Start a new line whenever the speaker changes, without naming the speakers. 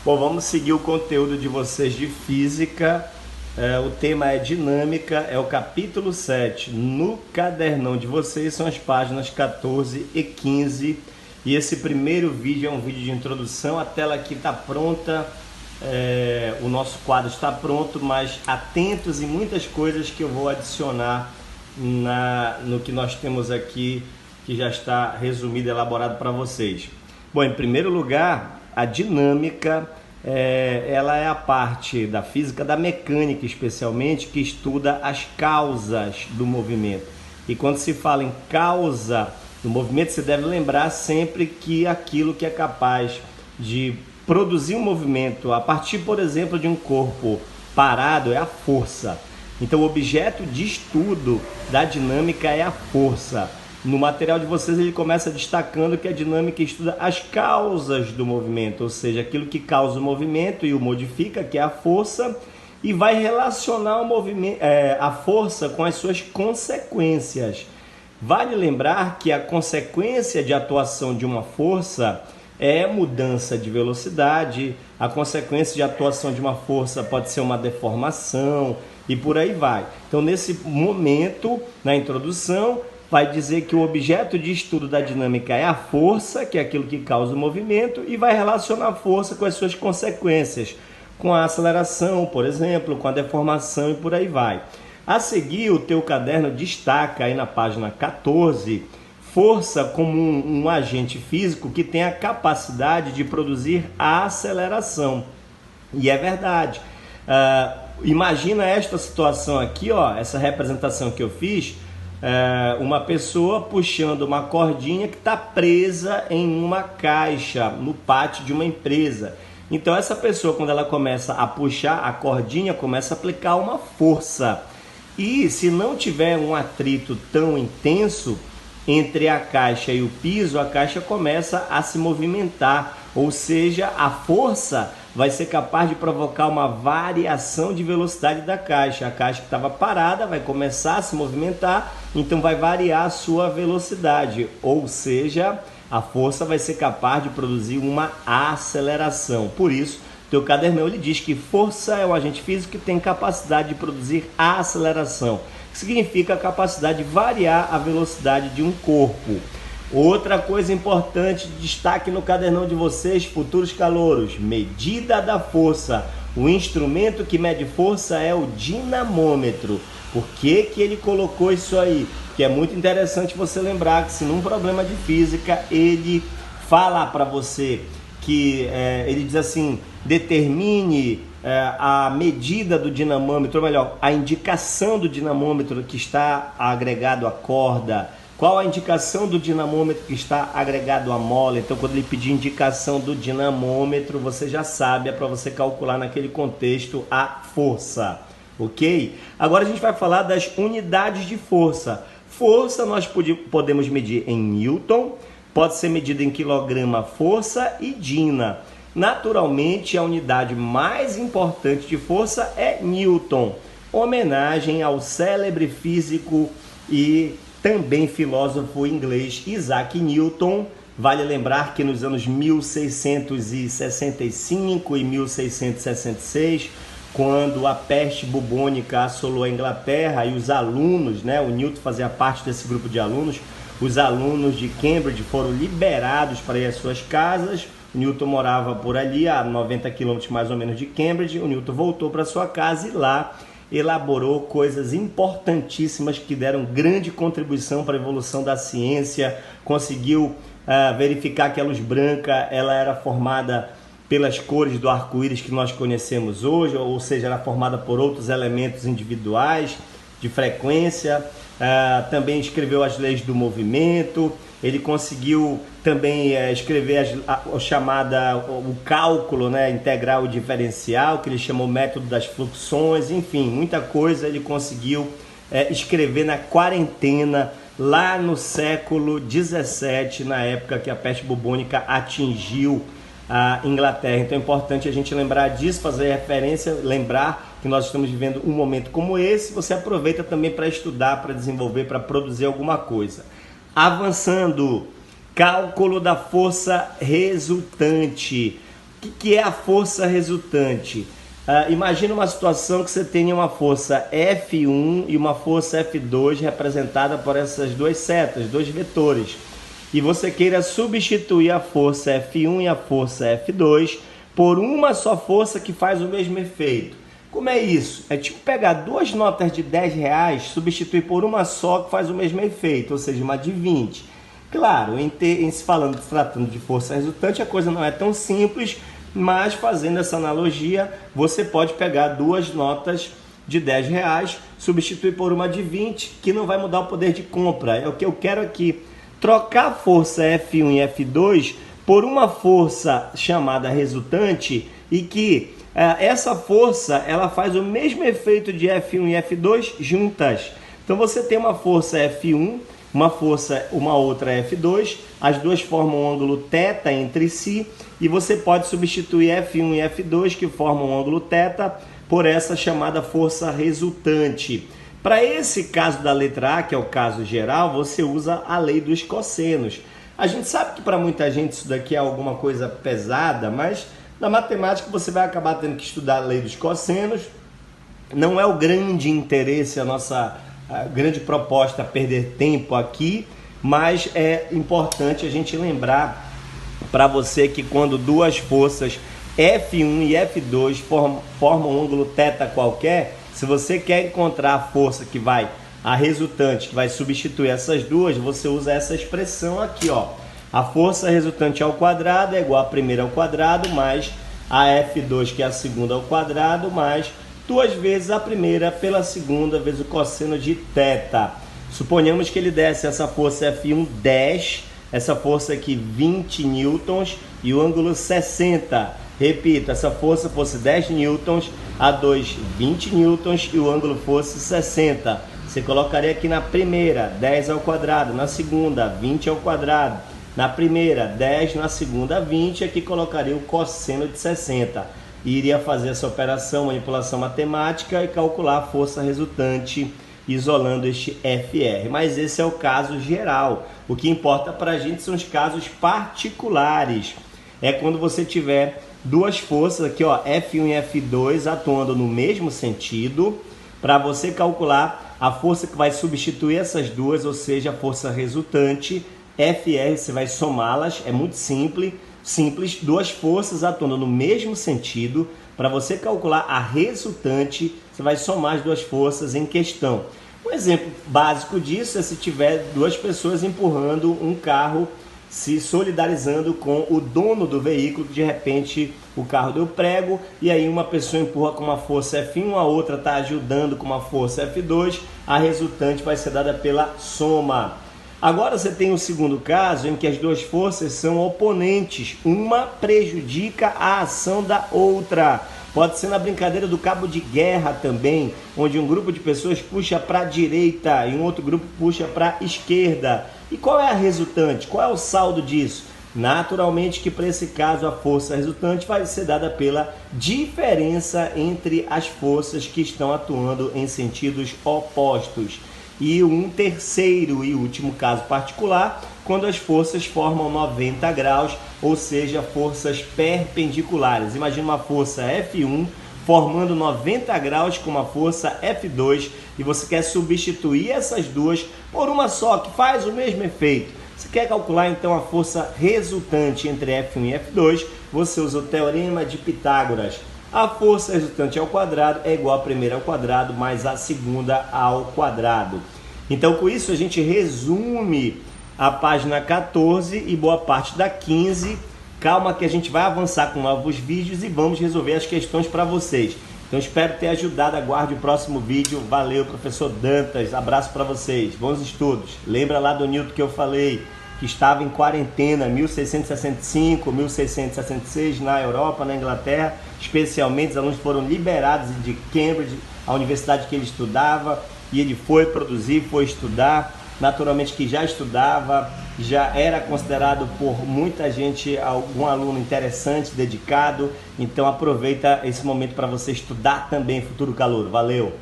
Bom, vamos seguir o conteúdo de vocês de física. O tema é dinâmica, é o capítulo 7. No cadernão de vocês são as páginas 14 e 15. E esse primeiro vídeo é um vídeo de introdução. A tela aqui está pronta, o nosso quadro está pronto, mas atentos em muitas coisas que eu vou adicionar no que nós temos aqui, que já está resumido e elaborado para vocês. Bom, em primeiro lugar, a dinâmica, ela é a parte da física, da mecânica especialmente, que estuda as causas do movimento. E quando se fala em causa do movimento, você deve lembrar sempre que aquilo que é capaz de produzir um movimento a partir, por exemplo, de um corpo parado é a força. Então, o objeto de estudo da dinâmica é a força. No material de vocês ele começa destacando que a dinâmica estuda as causas do movimento, ou seja, aquilo que causa o movimento e o modifica, que é a força, e vai relacionar o movimento, a força com as suas consequências. Vale lembrar que a consequência de atuação de uma força é mudança de velocidade, a consequência de atuação de uma força pode ser uma deformação e por aí vai. Então, nesse momento, na introdução, vai dizer que o objeto de estudo da dinâmica é a força, que é aquilo que causa o movimento, e vai relacionar a força com as suas consequências, com a aceleração, por exemplo, com a deformação e por aí vai. A seguir, o teu caderno destaca aí na página 14, força como um agente físico que tem a capacidade de produzir a aceleração. E é verdade. Imagina esta situação aqui, ó, essa representação que eu fiz, uma pessoa puxando uma cordinha que está presa em uma caixa no pátio de uma empresa. Então essa pessoa, quando ela começa a puxar a cordinha, começa a aplicar uma força. E se não tiver um atrito tão intenso entre a caixa e o piso, a caixa começa a se movimentar, ou seja, a força vai ser capaz de provocar uma variação de velocidade da caixa. A caixa que estava parada vai começar a se movimentar, então vai variar a sua velocidade, ou seja, a força vai ser capaz de produzir uma aceleração. Por isso, teu cadernão ele diz que força é um agente físico que tem capacidade de produzir a aceleração, que significa a capacidade de variar a velocidade de um corpo. Outra coisa importante, destaque no cadernão de vocês, futuros calouros, medida da força. O instrumento que mede força é o dinamômetro. Por que que ele colocou isso aí? Que é muito interessante você lembrar que se num problema de física ele fala para você que ele diz assim, determine a medida do dinamômetro, ou melhor, a indicação do dinamômetro que está agregado à corda. Qual a indicação do dinamômetro que está agregado à mola? Então, quando ele pedir indicação do dinamômetro, você já sabe, é para você calcular naquele contexto a força, ok? Agora a gente vai falar das unidades de força. Força nós podemos medir em Newton, pode ser medida em quilograma força e Dina. Naturalmente, a unidade mais importante de força é Newton, homenagem ao célebre físico e também filósofo inglês Isaac Newton. Vale lembrar que nos anos 1665 e 1666, quando a peste bubônica assolou a Inglaterra e os alunos, o Newton fazia parte desse grupo de alunos, os alunos de Cambridge foram liberados para ir às suas casas. O Newton morava por ali, a 90 quilômetros mais ou menos de Cambridge. O Newton voltou para sua casa e lá elaborou coisas importantíssimas que deram grande contribuição para a evolução da ciência. Conseguiu verificar que a luz branca ela era formada pelas cores do arco-íris que nós conhecemos hoje, ou seja, era formada por outros elementos individuais de frequência. Também escreveu as leis do movimento. Ele conseguiu também escrever o cálculo integral e diferencial, que ele chamou método das fluxões. Enfim, muita coisa ele conseguiu escrever na quarentena, lá no século 17, na época que a peste bubônica atingiu a Inglaterra. Então é importante a gente lembrar disso, fazer referência, lembrar que nós estamos vivendo um momento como esse. Você aproveita também para estudar, para desenvolver, para produzir alguma coisa. Avançando, cálculo da força resultante. que é a força resultante? Imagina uma situação que você tenha uma força F1 e uma força F2 representada por essas duas setas, dois vetores. E você queira substituir a força F1 e a força F2 por uma só força que faz o mesmo efeito. Como é isso? É tipo pegar duas notas de R$10, substituir por uma só que faz o mesmo efeito, ou seja, uma de 20. Claro, se tratando de força resultante, a coisa não é tão simples, mas fazendo essa analogia, você pode pegar duas notas de R$10, substituir por uma de 20, que não vai mudar o poder de compra. É o que eu quero aqui. Trocar a força F1 e F2 por uma força chamada resultante e que essa força ela faz o mesmo efeito de F1 e F2 juntas. Então você tem uma força F1, uma outra F2, as duas formam um ângulo θ entre si e você pode substituir F1 e F2 que formam um ângulo θ por essa chamada força resultante. Para esse caso da letra A, que é o caso geral, você usa a lei dos cossenos. A gente sabe que para muita gente isso daqui é alguma coisa pesada, mas na matemática você vai acabar tendo que estudar a lei dos cossenos. Não é o grande interesse, a grande proposta perder tempo aqui, mas é importante a gente lembrar para você que quando duas forças F1 e F2 formam um ângulo θ qualquer, se você quer encontrar a força a resultante que vai substituir essas duas, você usa essa expressão aqui, ó. A força resultante ao quadrado é igual a primeira ao quadrado mais a F2, que é a segunda ao quadrado, mais duas vezes a primeira pela segunda vezes o cosseno de θ. Suponhamos que ele desse essa força F1 10, essa força aqui 20 newtons e o ângulo 60. Repito, essa força fosse 10 newtons, a 2 20 newtons e o ângulo fosse 60. Você colocaria aqui na primeira 10 ao quadrado, na segunda 20 ao quadrado, na primeira 10, na segunda 20, aqui colocaria o cosseno de 60. E iria fazer essa operação, manipulação matemática e calcular a força resultante isolando este FR. Mas esse é o caso geral. O que importa para a gente são os casos particulares. É quando você tiver duas forças aqui, ó, F1 e F2 atuando no mesmo sentido, para você calcular a força que vai substituir essas duas, ou seja, a força resultante, FR, você vai somá-las, é muito simples, duas forças atuando no mesmo sentido, para você calcular a resultante, você vai somar as duas forças em questão. Um exemplo básico disso é se tiver duas pessoas empurrando um carro, se solidarizando com o dono do veículo, que de repente o carro deu prego e aí uma pessoa empurra com uma força F1, a outra está ajudando com uma força F2, a resultante vai ser dada pela soma. Agora você tem o segundo caso em que as duas forças são oponentes, uma prejudica a ação da outra. Pode ser na brincadeira do cabo de guerra também, onde um grupo de pessoas puxa para a direita e um outro grupo puxa para a esquerda. E qual é a resultante? Qual é o saldo disso? Naturalmente que para esse caso a força resultante vai ser dada pela diferença entre as forças que estão atuando em sentidos opostos. E um terceiro e último caso particular, quando as forças formam 90 graus, ou seja, forças perpendiculares. Imagina uma força F1 formando 90 graus com uma força F2 e você quer substituir essas duas por uma só, que faz o mesmo efeito. Você quer calcular então a força resultante entre F1 e F2, você usa o teorema de Pitágoras. A força resultante ao quadrado é igual a primeira ao quadrado mais a segunda ao quadrado. Então, com isso, a gente resume a página 14 e boa parte da 15. Calma que a gente vai avançar com novos vídeos e vamos resolver as questões para vocês. Então, espero ter ajudado. Aguarde o próximo vídeo. Valeu, professor Dantas. Abraço para vocês. Bons estudos. Lembra lá do Newton que eu falei, que estava em quarentena 1665, 1666 na Europa, na Inglaterra. Especialmente, os alunos foram liberados de Cambridge, a universidade que ele estudava, e ele foi produzir, foi estudar. Naturalmente que já estudava, já era considerado por muita gente algum aluno interessante, dedicado. Então aproveita esse momento para você estudar também, futuro calouro. Valeu!